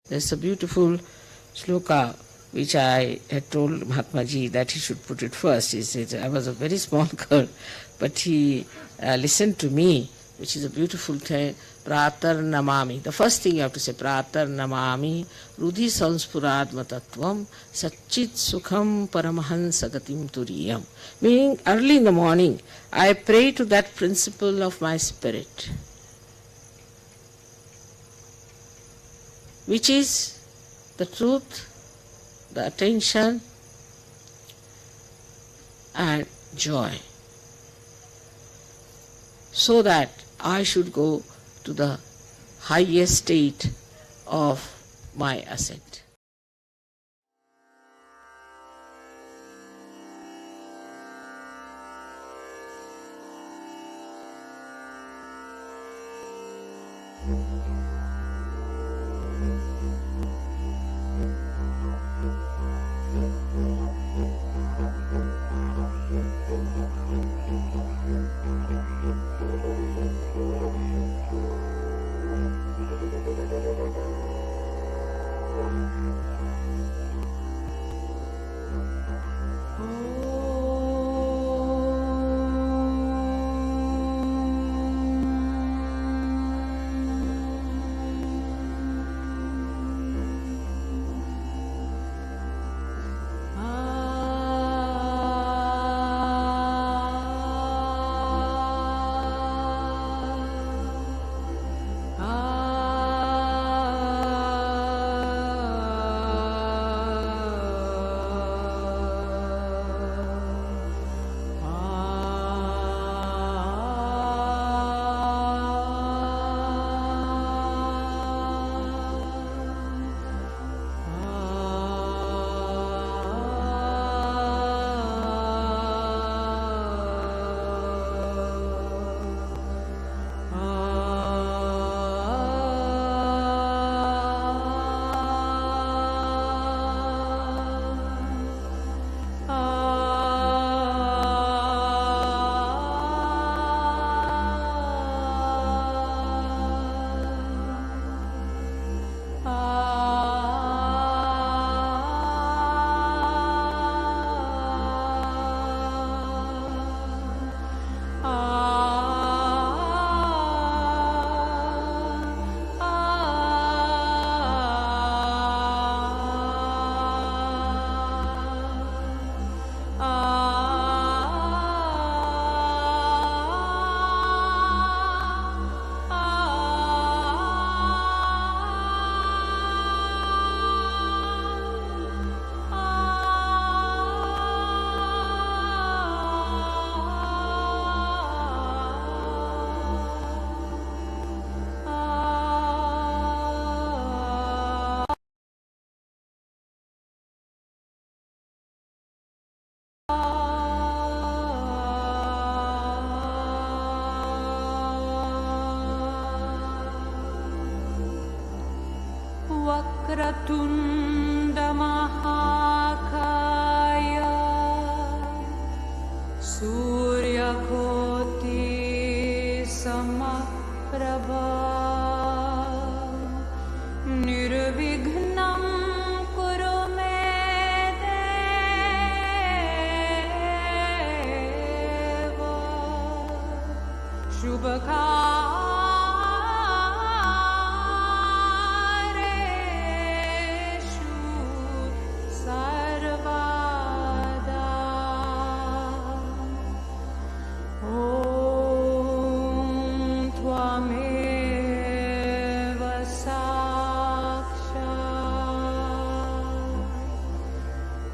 There's a beautiful sloka which I had told Mahatma Ji that he should put it first. He said, I was a very small girl, but he listened to me, which is a beautiful thing. Pratar namami. The first thing you have to say, Pratar namami rudhi sanspuradma tattvam satchit sukham paramahansa gatim turiyam. Meaning, early in the morning, I pray to that principle of my spirit, which is the truth, the attention, and joy, so that I should go to the highest state of my ascent. Vakratunda Mahakaya Surya Koti Samaprabha Nirvignam Kuru Me Deva Shubhaka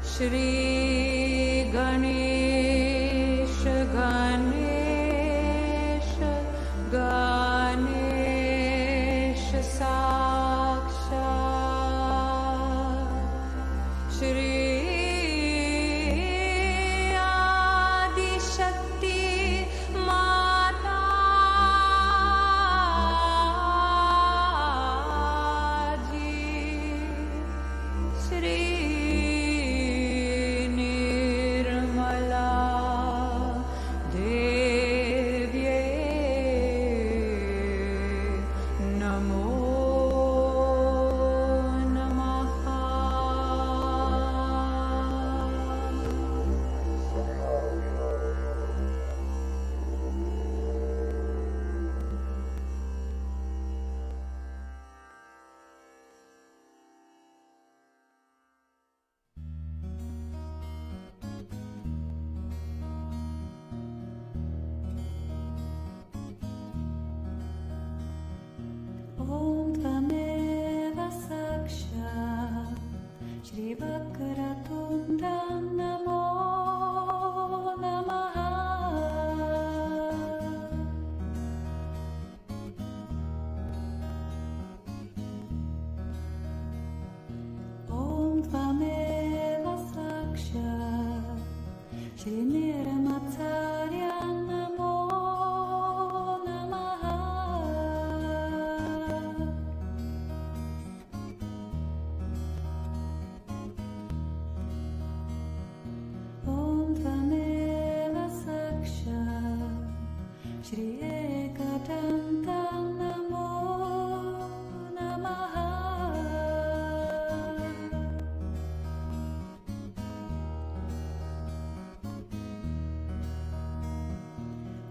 Shri Ganesh Ganesh Ganesh Sakshat Shri Adi Shakti Mata Ji Shri Namo Namaha. Om Tvameva Sakshat Shri Nirmatsarya Namo Namaha. Om Tvameva Sakshat Shri Ekadanta Namo Namaha.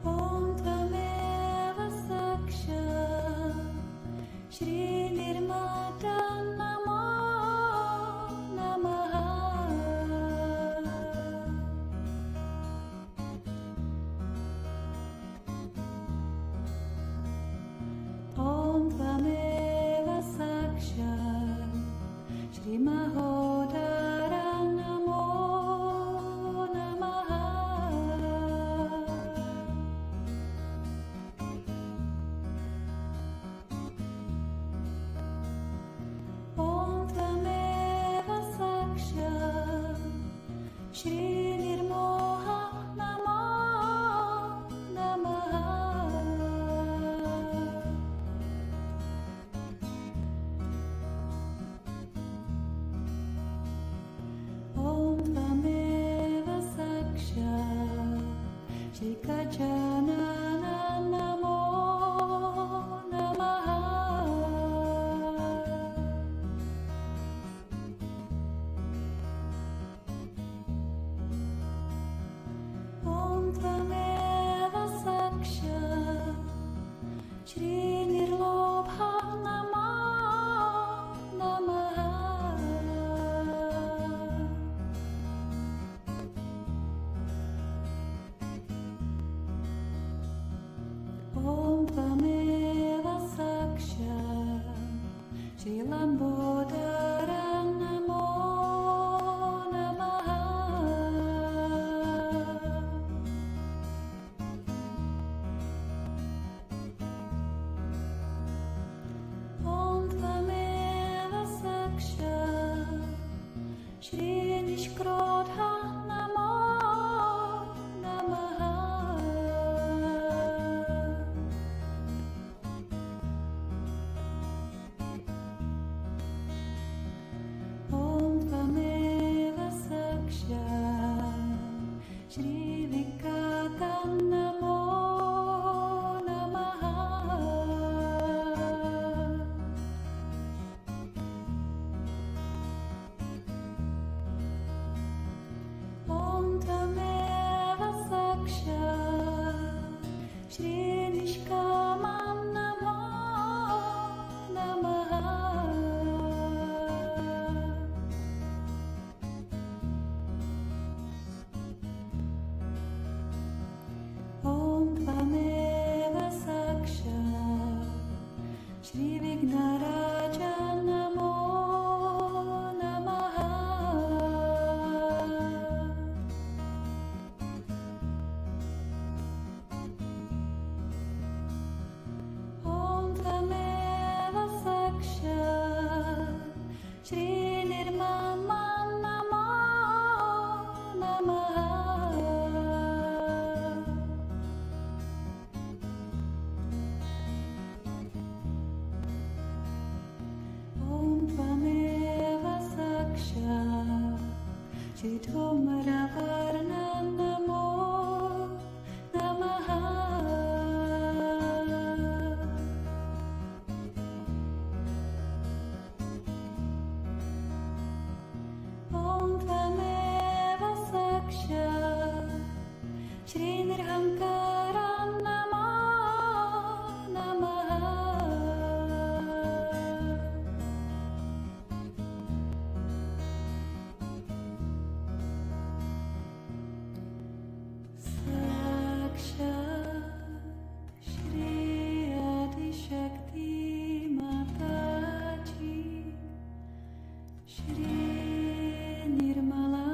Om Tvameva Sakshat Shri Nirmata Namo Namaha. Om Tvameva Sakshat Shri Mahodara Namo Namaha. Om Tvameva Sakshat Shri Nirmoha Namo Namaha. Om Tvameva Sakshat Shri Gajanana Namo Namaha. Om Tvameva Sakshat Shri Nirlobha Namo Namaha. Om Tvameva Sakshat Shri Lambodara Namo Namaha. Om Tvameva Sakshat Shri Nishkrodha Namo Namaha. Om Tvameva Sakshat Shri Vikata Namo Namaha. Om Tvameva Sakshat Shri Nishkama Namo Namaha. Om Tvameva Sakshat Shri Vignaraja Namo Namaha. Om Tvameva Sakshat Shri Nirmama Namo Namaha. Om Tvameva Sakshat Shri Dhumravarna Namo Namaha. Om Tvameva Sakshat Shri Nirhankara Namo Namaha. Shri Nirmala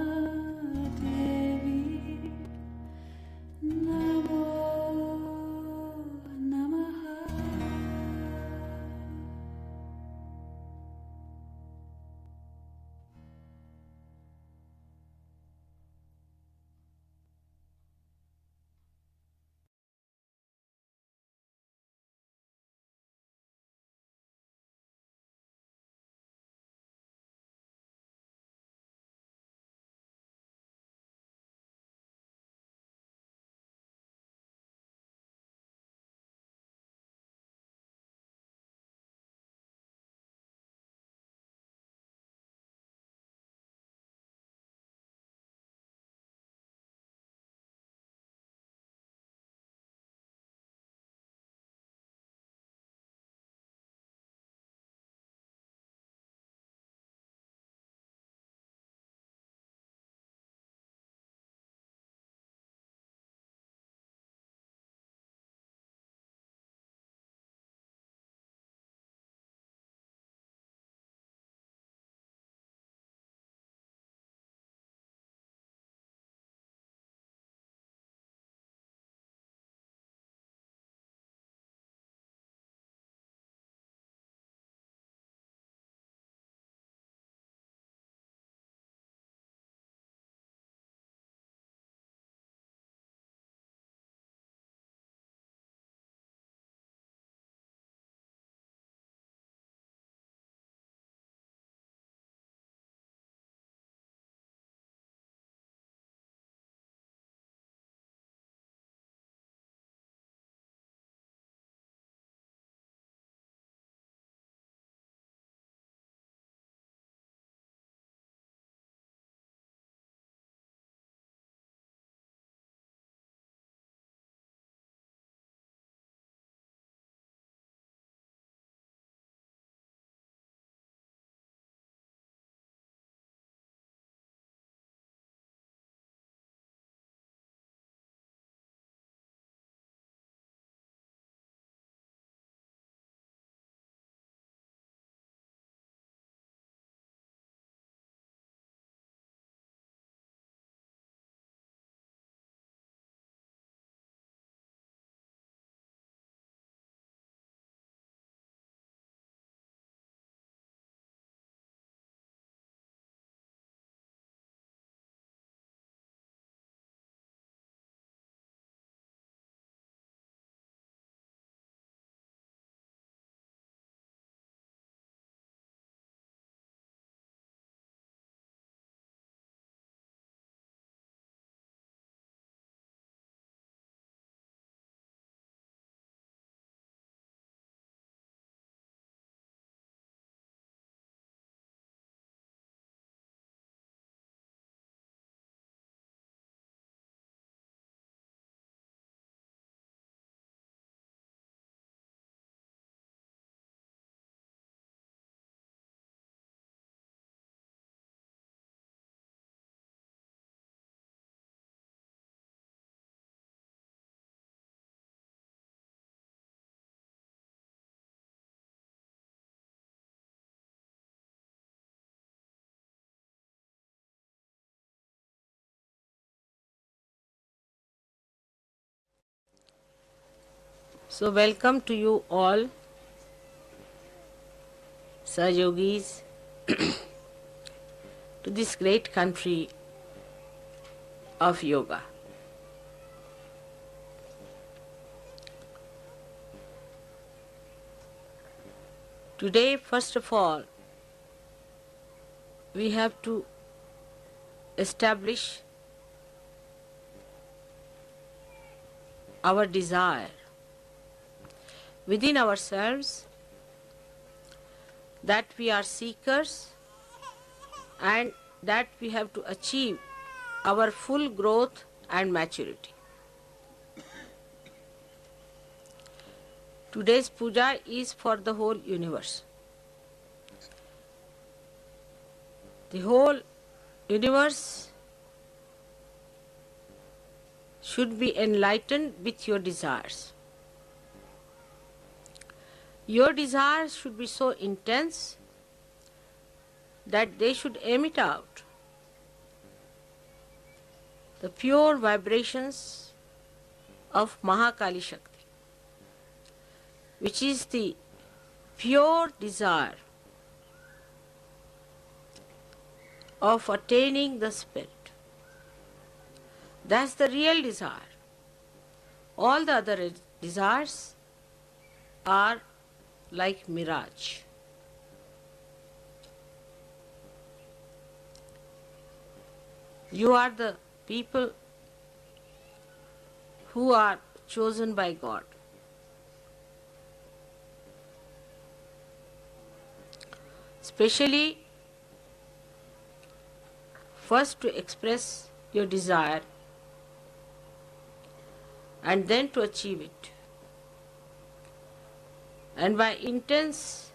So welcome to you all, Sahayogis, to this great country of yoga. Today, first of all, we have to establish our desire within ourselves that we are seekers and that we have to achieve our full growth and maturity. Today's puja is for the whole universe. The whole universe should be enlightened with your desires. Your desires should be so intense that they should emit out the pure vibrations of Mahakali Shakti, which is the pure desire of attaining the spirit. That's the real desire. All the other desires are like mirage. You are the people who are chosen by God. Especially, first to express your desire and then to achieve it. And by intense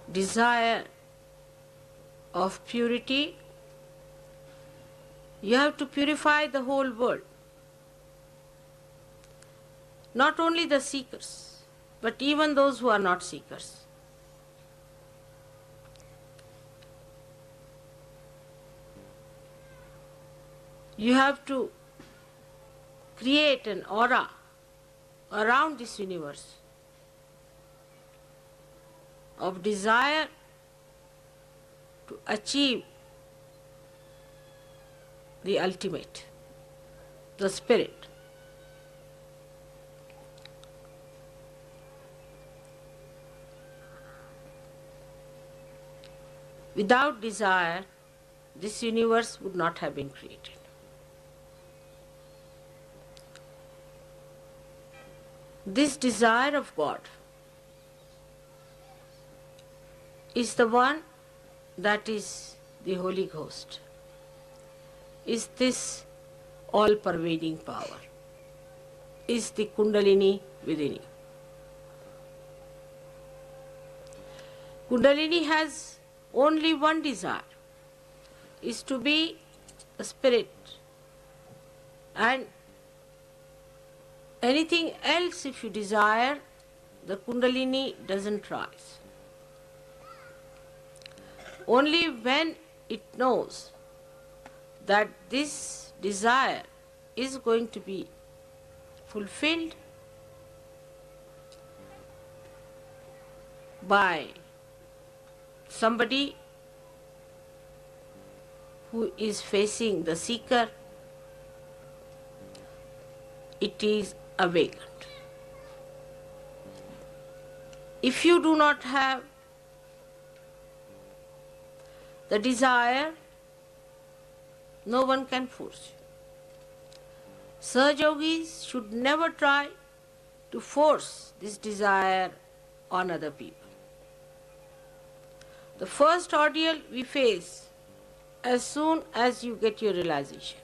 desire of purity, you have to purify the whole world. Not only the seekers, but even those who are not seekers. You have to create an aura around this universe of desire to achieve the ultimate, the spirit. Without desire, this universe would not have been created. This desire of God is the one that is the Holy Ghost, is this all-pervading power, is the Kundalini within you. Kundalini has only one desire, is to be a spirit, and anything else if you desire, the Kundalini doesn't rise. Only when it knows that this desire is going to be fulfilled by somebody who is facing the seeker, it is awakened. If you do not have the desire, no one can force you. Sahayogis should never try to force this desire on other people. The first ordeal we face as soon as you get your realization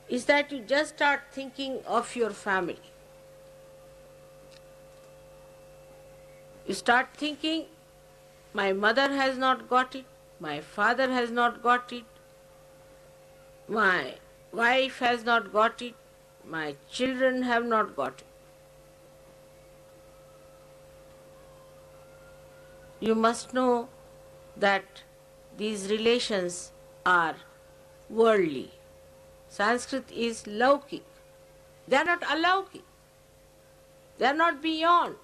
is that you just start thinking of your family. You start thinking, my mother has not got it, my father has not got it, my wife has not got it, my children have not got it. You must know that these relations are worldly, Sanskrit is Laukik. They are not alaukik. They are not beyond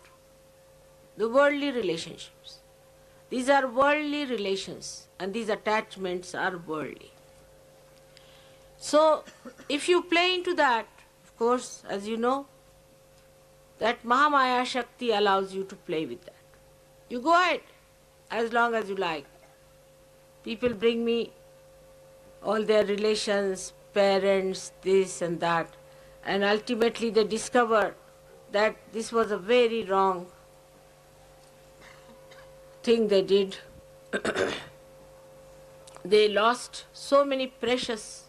the worldly relationships. These are worldly relations, and these attachments are worldly. So, if you play into that, of course, as you know, that Mahamaya Shakti allows you to play with that. You go ahead as long as you like. People bring me all their relations, parents, this and that, and ultimately they discover that this was a very wrong thing they did. They lost so many precious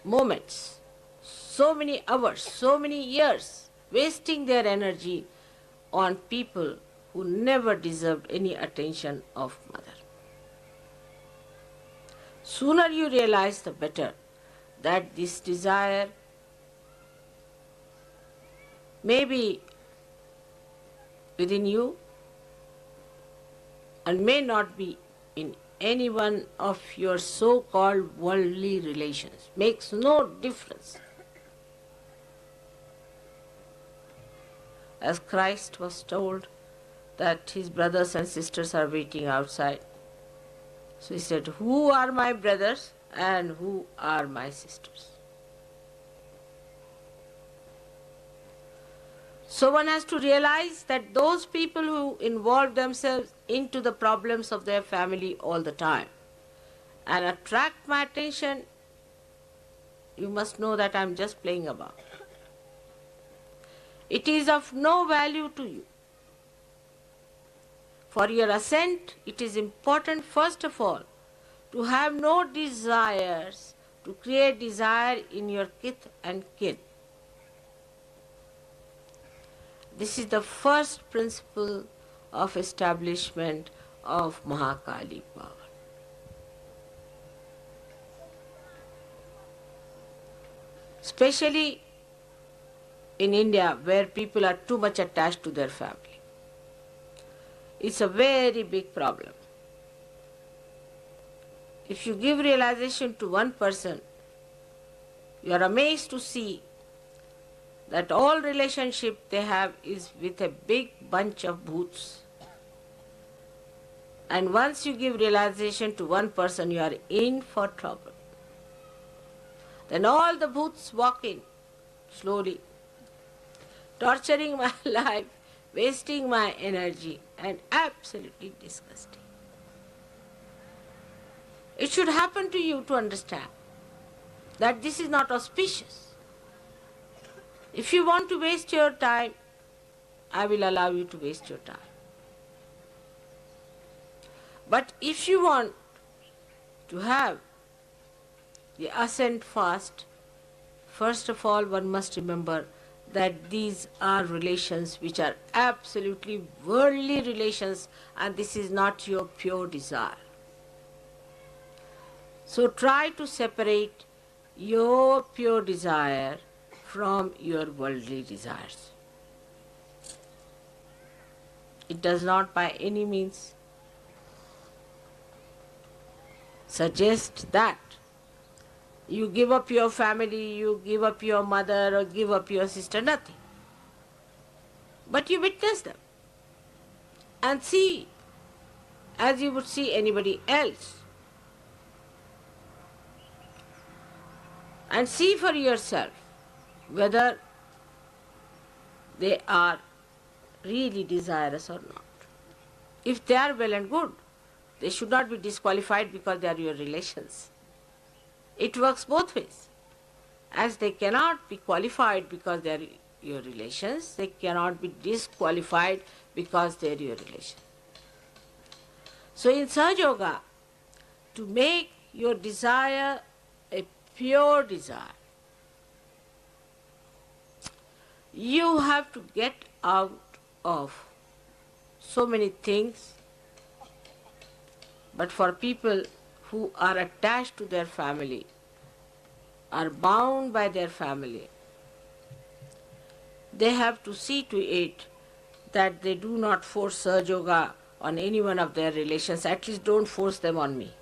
moments, so many hours, so many years, wasting their energy on people who never deserved any attention of mother. Sooner you realize, the better, that this desire may be within you and may not be in any one of your so-called worldly relations. Makes no difference. As Christ was told that his brothers and sisters are waiting outside, so he said, who are my brothers and who are my sisters? So one has to realize that those people who involve themselves into the problems of their family all the time and attract my attention, you must know that I am just playing about. It is of no value to you. For your ascent, it is important, first of all, to have no desires, to create desire in your kith and kin. This is the first principle of establishment of Mahakali power. Especially in India, where people are too much attached to their family. It's a very big problem. If you give realization to one person, you are amazed to see that all relationship they have is with a big bunch of bhoots. And once you give realization to one person, you are in for trouble. Then all the bhoots walk in slowly, torturing my life, wasting my energy, and absolutely disgusting. It should happen to you to understand that this is not auspicious. If you want to waste your time, I will allow you to waste your time. But if you want to have the ascent fast, first of all, one must remember that these are relations which are absolutely worldly relations, and this is not your pure desire. So try to separate your pure desire from your worldly desires. It does not by any means suggest that you give up your family, you give up your mother or give up your sister, nothing. But you witness them and see as you would see anybody else. And see for yourself whether they are really desirous or not. If they are well and good, they should not be disqualified because they are your relations. It works both ways. As they cannot be qualified because they are your relations, they cannot be disqualified because they are your relations. So in Sahaja Yoga, to make your desire a pure desire, you have to get out of so many things. But for people who are attached to their family, are bound by their family, they have to see to it that they do not force Sahaja Yoga on any one of their relations. At least don't force them on me.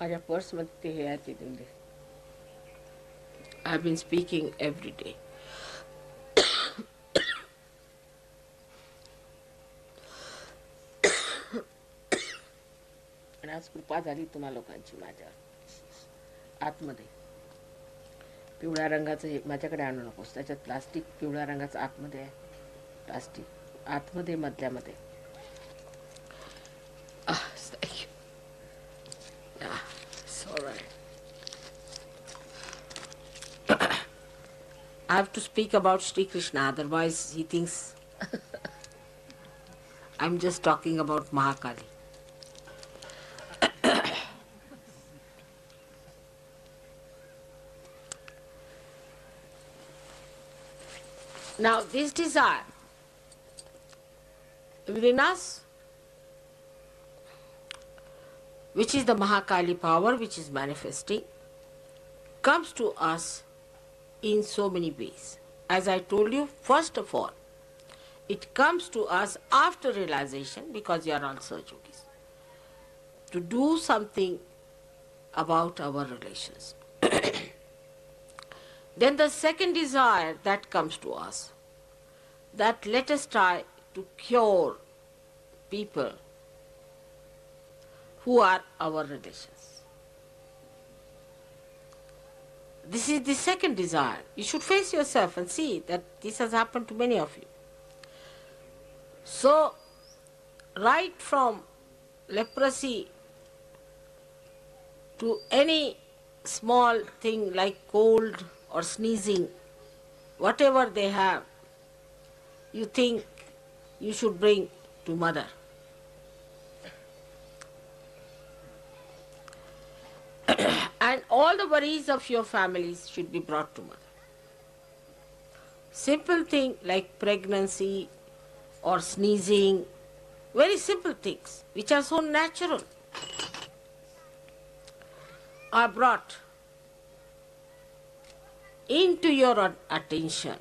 माझ्या पर्समध्ये ते हे आहे ते देऊन दे. I have been speaking every day. आणि आज कृपा झाली तुम्हा लोकांची माझ्यावर. आतमध्ये पिवळ्या रंगाचं हे माझ्याकडे आणू नकोस. त्याच्यात प्लास्टिक पिवळ्या रंगाचं आतमध्ये आहे. प्लास्टिक आतमध्ये मधल्यामध्ये. Thank you. Yeah, it's all right. I have to speak about Shri Krishna, otherwise he thinks I'm just talking about Mahakali. Now, this desire within us, which is the Mahakali power which is manifesting, comes to us in so many ways. As I told you, first of all, it comes to us after realization, because you are all Saj Yogis, to do something about our relations. Then the second desire that comes to us, that let us try to cure people who are our relations. This is the second desire. You should face yourself and see that this has happened to many of you. So, right from leprosy to any small thing like cold or sneezing, whatever they have, you think you should bring to mother. And all the worries of your families should be brought to mother. Simple thing like pregnancy or sneezing, very simple things which are so natural, are brought into your attention.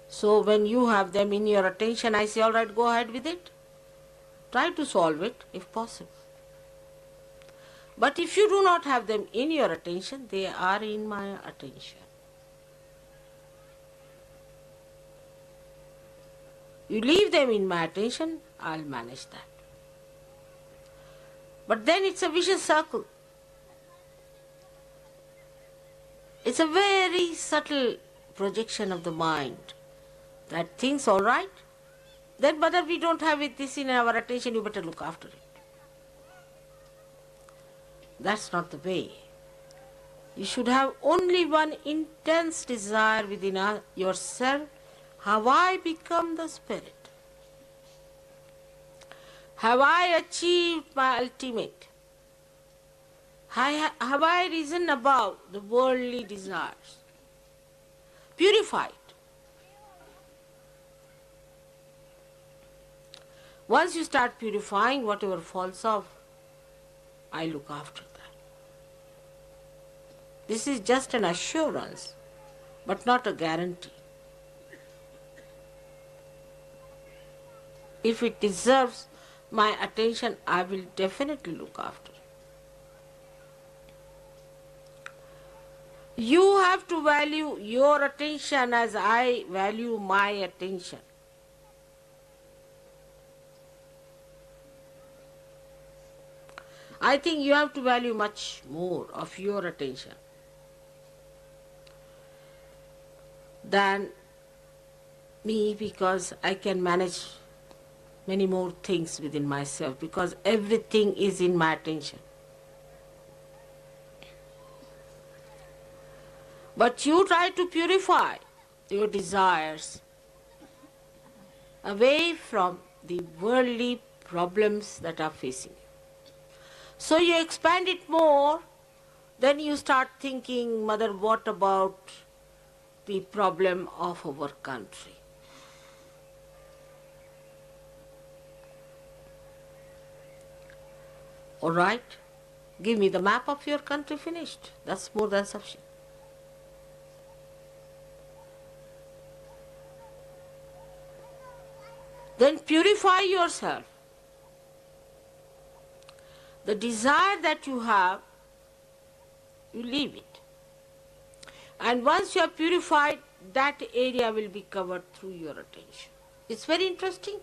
So when you have them in your attention, I say, all right, go ahead with it. Try to solve it if possible. But if you do not have them in your attention, they are in my attention. You leave them in my attention, I'll manage that. But then it's a vicious circle. It's a very subtle projection of the mind that thinks, all right, then mother, we don't have this in our attention, you better look after it. That's not the way. You should have only one intense desire within yourself. Have I become the spirit? Have I achieved my ultimate? Have I risen above the worldly desires? Purified. Once you start purifying, whatever falls off, I look after that. This is just an assurance, but not a guarantee. If it deserves my attention, I will definitely look after it. You have to value your attention as I value my attention. I think you have to value much more of your attention than me, because I can manage many more things within myself, because everything is in my attention. But you try to purify your desires away from the worldly problems that are facing you. So you expand it more, then you start thinking, mother, what about the problem of our country? All right, give me the map of your country, finished. That's more than sufficient. Then purify yourself. the desire that you have, you leave it. And once you are purified, that area will be covered through your attention. It's very interesting.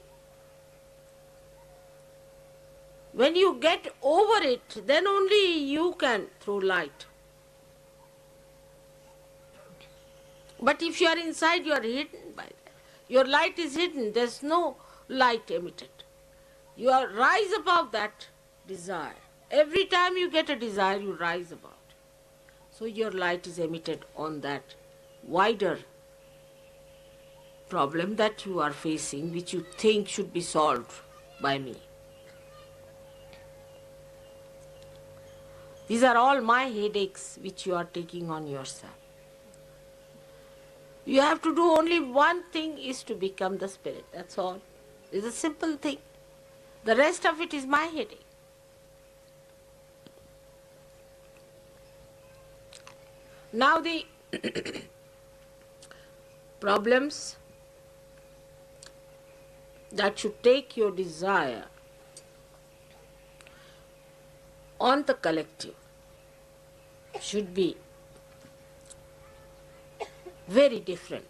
When you get over it, then only you can throw light. But if you are inside, you are hidden by that. Your light is hidden. There's no light emitted. You are rise above that desire. Every time you get a desire, you rise above it. So your light is emitted on that wider problem that you are facing, which you think should be solved by me. These are all my headaches which you are taking on yourself. You have to do only one thing, is to become the spirit. That's all. It's a simple thing. The rest of it is my headache. Now the problems that should take your desire on the collective should be very different.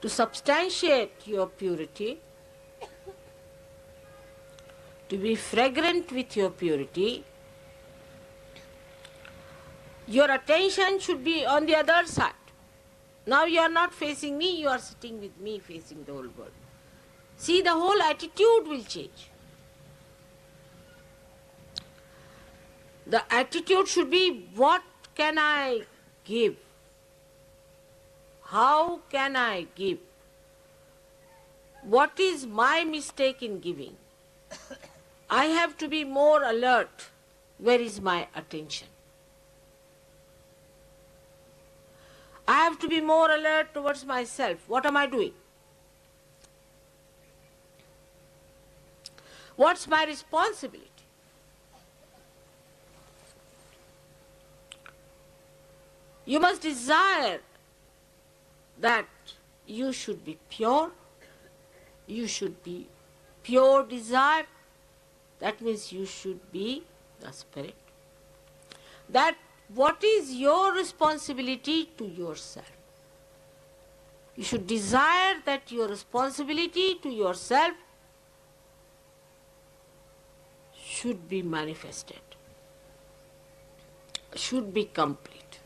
To substantiate your purity, to be fragrant with your purity, your attention should be on the other side. Now you are not facing me, you are sitting with me facing the whole world. See, the whole attitude will change. The attitude should be, what can I give? How can I give? What is my mistake in giving? I have to be more alert. Where is my attention? I have to be more alert towards myself. What am I doing? What's my responsibility? You must desire that you should be pure. You should be pure desire. That means you should be the spirit. That what is your responsibility to yourself? You should desire that your responsibility to yourself should be manifested, should be complete.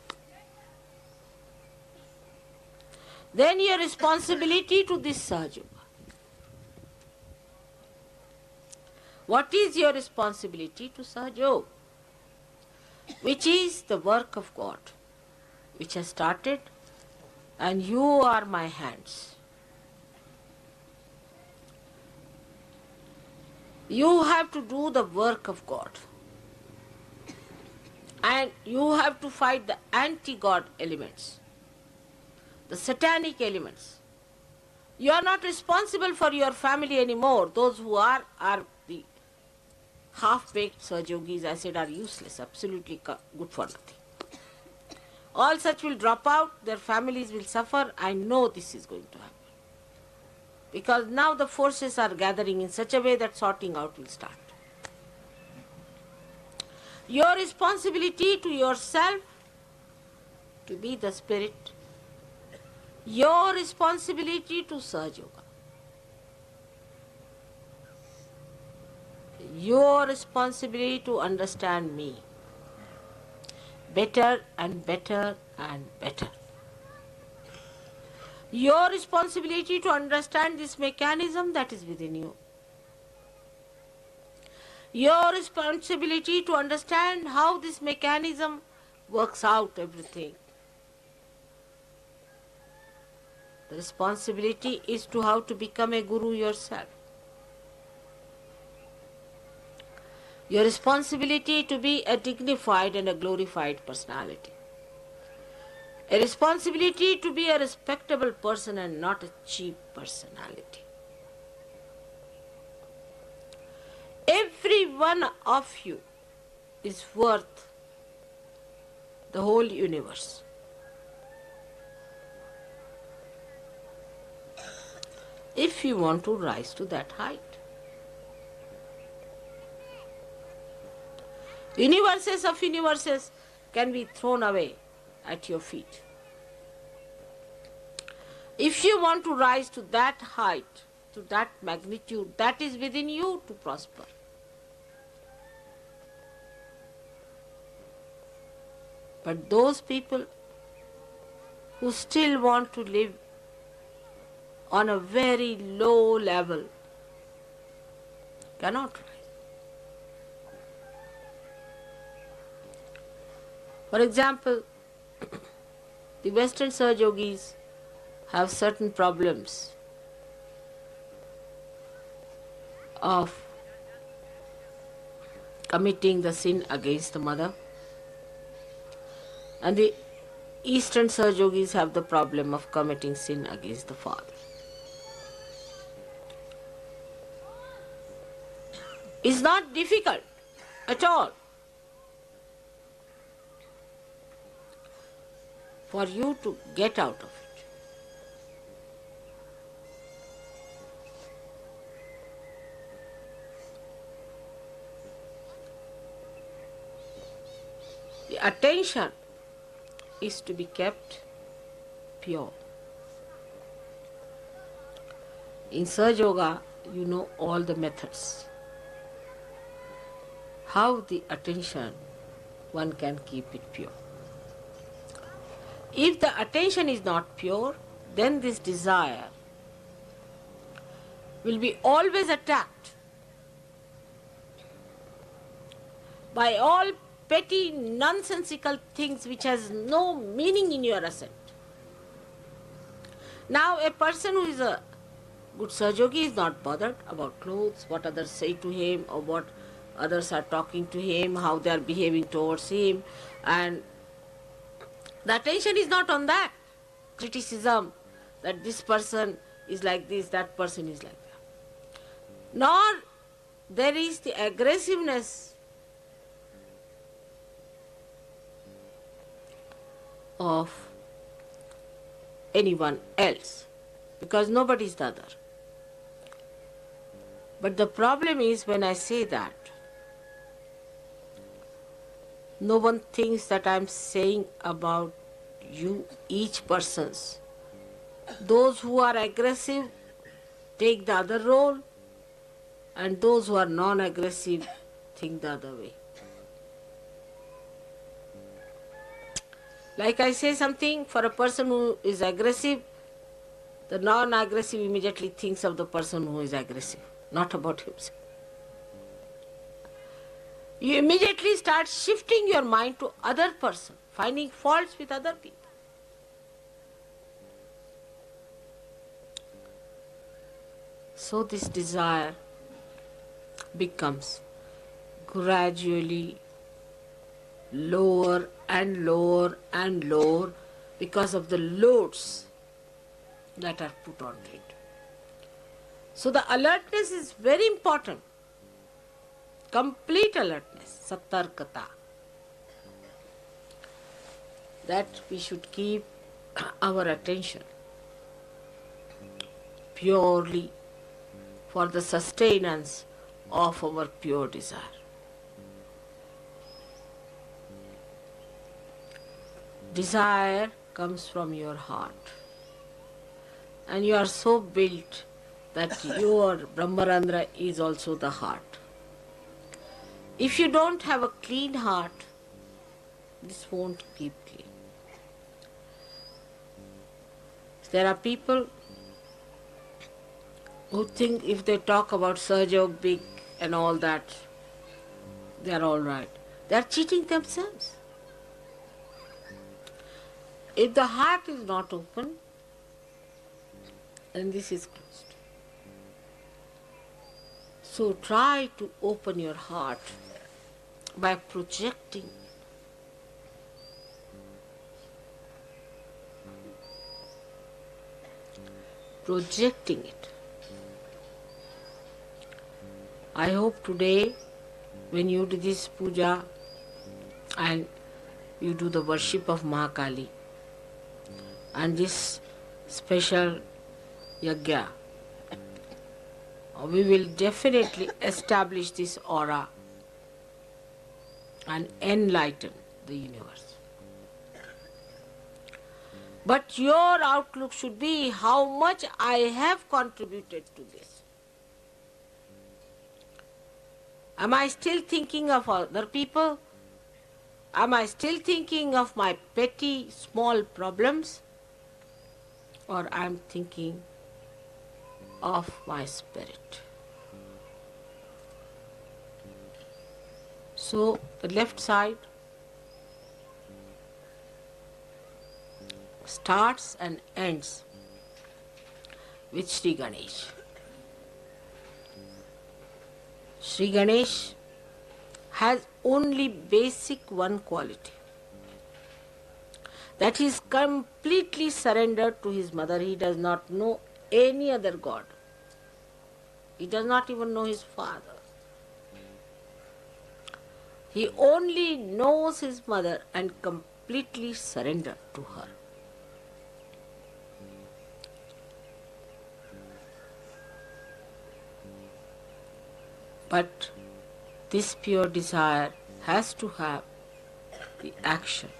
Then your responsibility to this Sahaja. What is your responsibility to Sahaja? Which is the work of God, which has started, and you are my hands. You have to do the work of God. And you have to fight the anti-God elements, the satanic elements. You are not responsible for your family anymore. Those who are the half-baked Sahajogis, I said, are useless, absolutely good for nothing. All such will drop out, their families will suffer. I know this is going to happen. Because now the forces are gathering in such a way that sorting out will start. Your responsibility to yourself to be the spirit, your responsibility to Sahajoga, your responsibility to understand me better and better and better. Your responsibility to understand this mechanism that is within you. Your responsibility to understand how this mechanism works out everything. The responsibility is to how to become a guru yourself. Your responsibility to be a dignified and a glorified personality. A responsibility to be a respectable person and not a cheap personality. Every one of you is worth the whole universe. If you want to rise to that height. Universes of universes can be thrown away at your feet. If you want to rise to that height, to that magnitude, that is within you to prosper. But those people who still want to live on a very low level cannot rise. For example, the Western Surge Yogis have certain problems of committing the sin against the mother, and the Eastern Surge Yogis have the problem of committing sin against the father. It's not difficult at all for you to get out of it. The attention is to be kept pure. In Surge Yoga, you know all the methods. How the attention one can keep it pure. If the attention is not pure, then this desire will be always attacked by all petty nonsensical things which has no meaning in your ascent. Now a person who is a good Surge Yogi is not bothered about clothes, what others say to him, or what others are talking to him, how they are behaving towards him, and the attention is not on that. Criticism that this person is like this, that person is like that. Nor there is the aggressiveness of anyone else, because nobody is the other. But the problem is when I say that, no one thinks that I am saying about you, each person's. Those who are aggressive take the other role, and those who are non-aggressive think the other way. Like I say something, for a person who is aggressive, the non-aggressive immediately thinks of the person who is aggressive, not about himself. You immediately start shifting your mind to other person, finding faults with other people. So this desire becomes gradually lower and lower and lower because of the loads that are put on it. So the alertness is very important. Complete alertness, satarkata. That we should keep our attention purely for the sustenance of our pure desire. Desire comes from your heart, and you are so built that your Brahmarandra is also the heart. If you don't have a clean heart, this won't keep clean. There are people who think if they talk about Surge Yoga big and all that, they are all right. They are cheating themselves. If the heart is not open, then this is closed. So try to open your heart by projecting. Projecting it. I hope today when you do this puja and you do the worship of Mahakali and this special yajna, we will definitely establish this aura and enlighten the universe. But your outlook should be how much I have contributed to this. Am I still thinking of other people? Am I still thinking of my petty small problems? Or I am thinking of my spirit? So the left side starts and ends with Sri Ganesh. Sri Ganesh has only basic one quality, that he is completely surrendered to his mother. He does not know any other god. He does not even know his father. He only knows his mother and completely surrendered to her. But this pure desire has to have the action,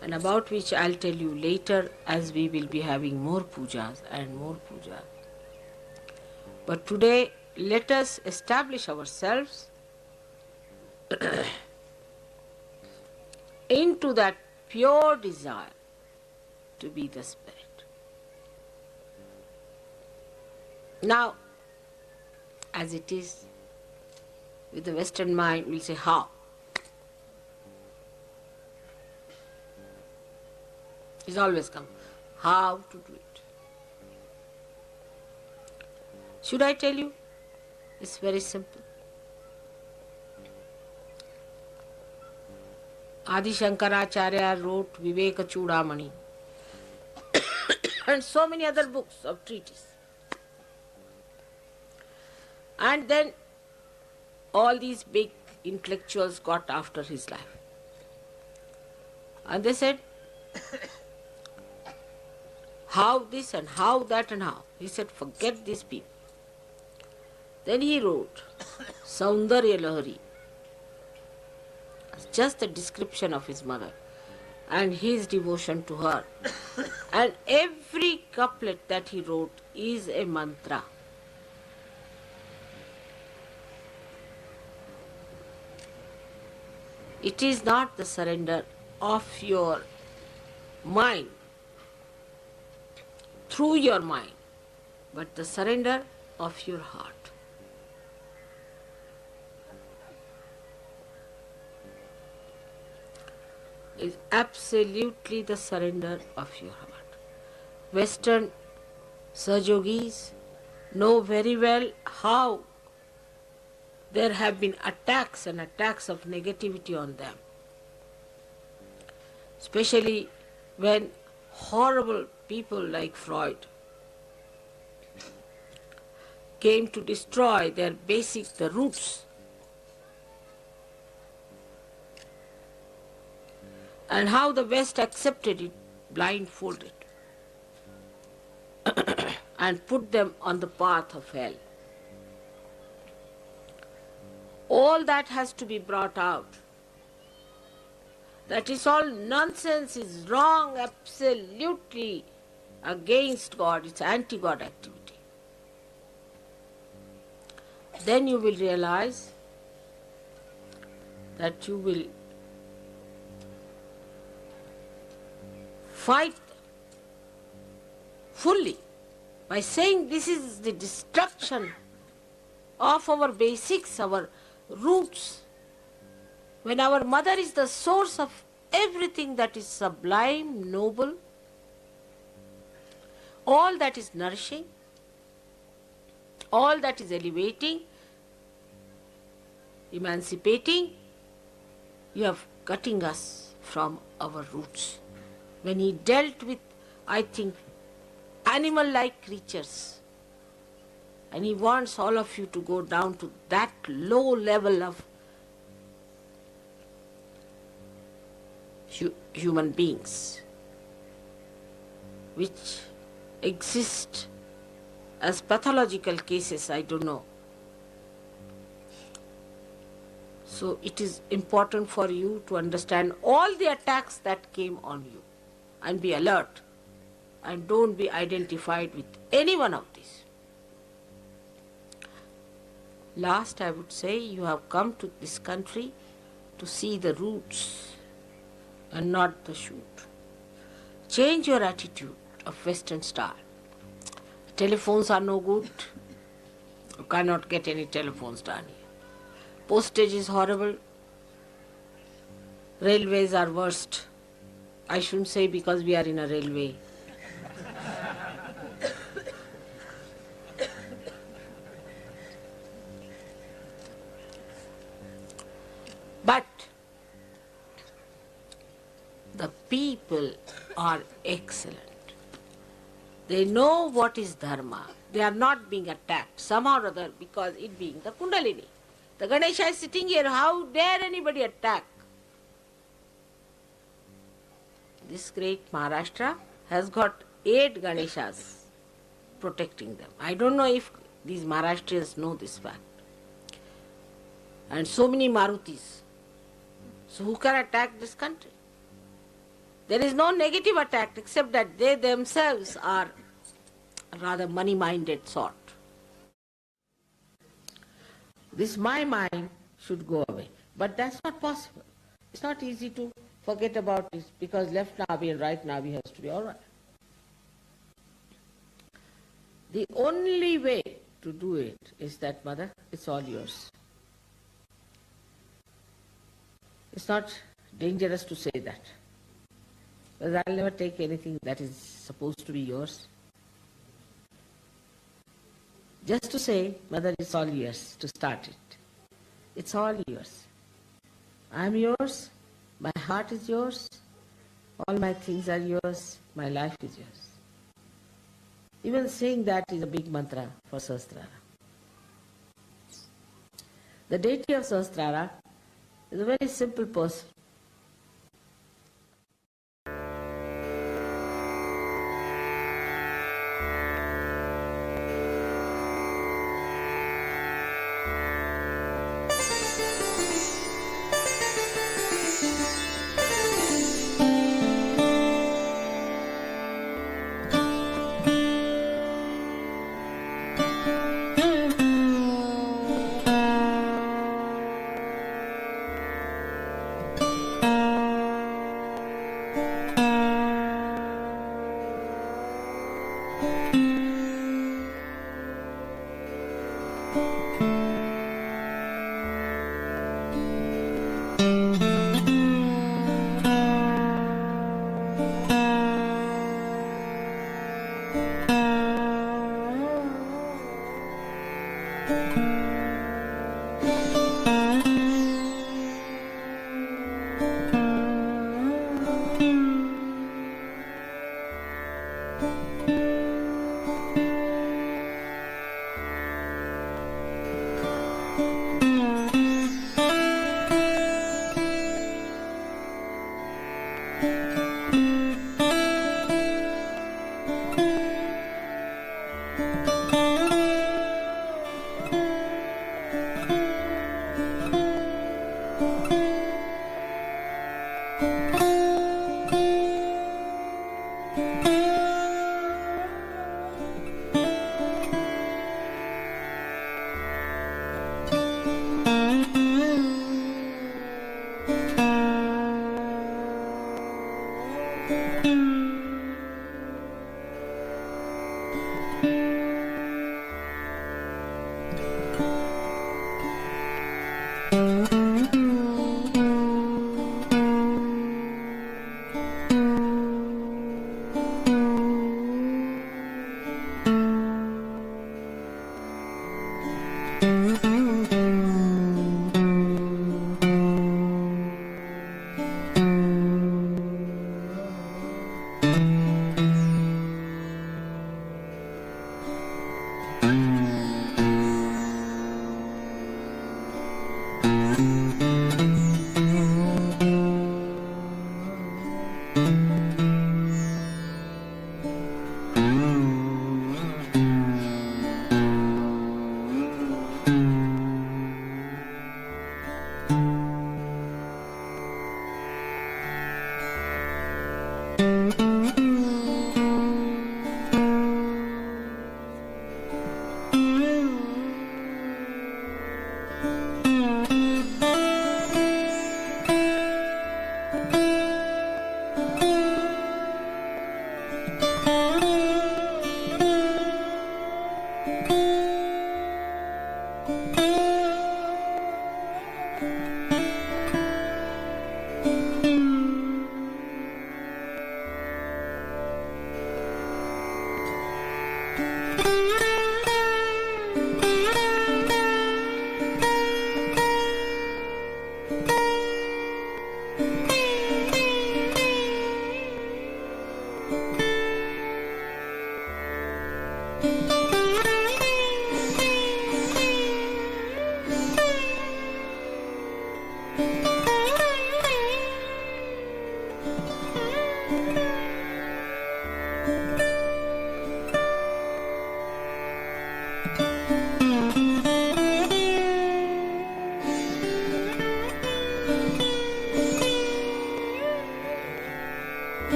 and about which I'll tell you later, as we will be having more pujas and more puja. But today, let us establish ourselves into that pure desire to be the Spirit. Now, as it is with the Western mind, we'll say how. It's always come. How to do it. Should I tell you? It's very simple. Adi Shankaracharya wrote Viveka Chudamani and so many other books of treatises. And then all these big intellectuals got after his life. And they said, how this and how that and how. He said, forget these people. Then he wrote Saundarya Lahari, just a description of his mother and his devotion to her. And every couplet that he wrote is a mantra. It is not the surrender of your mind, through your mind, but the surrender of your heart. Is absolutely the surrender of your heart. Western Sahajogis know very well how there have been attacks and attacks of negativity on them. Especially when horrible people like Freud came to destroy their the roots. And how the West accepted it blindfolded and put them on the path of hell. All that has to be brought out. That is all nonsense, is wrong, absolutely against God. It's anti-God activity. Then you will realize that you will fight fully by saying this is the destruction of our basics, our roots. When our mother is the source of everything that is sublime, noble, all that is nourishing, all that is elevating, emancipating, you are cutting us from our roots. When he dealt with, I think, animal-like creatures, and he wants all of you to go down to that low level of human beings, which exist as pathological cases, I don't know. So it is important for you to understand all the attacks that came on you and be alert and don't be identified with any one of these. Last, I would say you have come to this country to see the roots and not the shoot. Change your attitude of Western style. Telephones are no good. You cannot get any telephones done here. Postage is horrible. Railways are worst. I shouldn't say because we are in a railway. But the people are excellent. They know what is dharma. They are not being attacked somehow or other because it being the Kundalini. The Ganesha is sitting here. How dare anybody attack? This great Maharashtra has got 8 Ganeshas protecting them. I don't know if these Maharashtrians know this fact. And so many Marutis. So who can attack this country? There is no negative attack except that they themselves are rather money-minded sort. This my mind should go away. But that's not possible. It's not easy to forget about this because left Navi and right Navi has to be all right. The only way to do it is that, Mother, it's all yours. It's not dangerous to say that. Because I'll never take anything that is supposed to be yours. Just to say, Mother, it's all yours, to start it. It's all yours. I'm yours, my heart is yours, all my things are yours, my life is yours. Even saying that is a big mantra for Sahasrara. The deity of Sahasrara is a very simple person.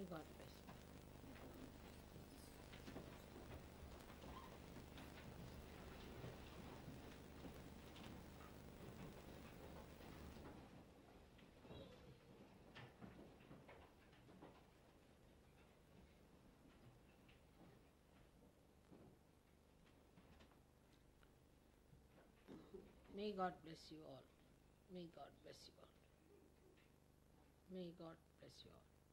May God bless you. May God bless you all. May God bless you all. May God bless you all.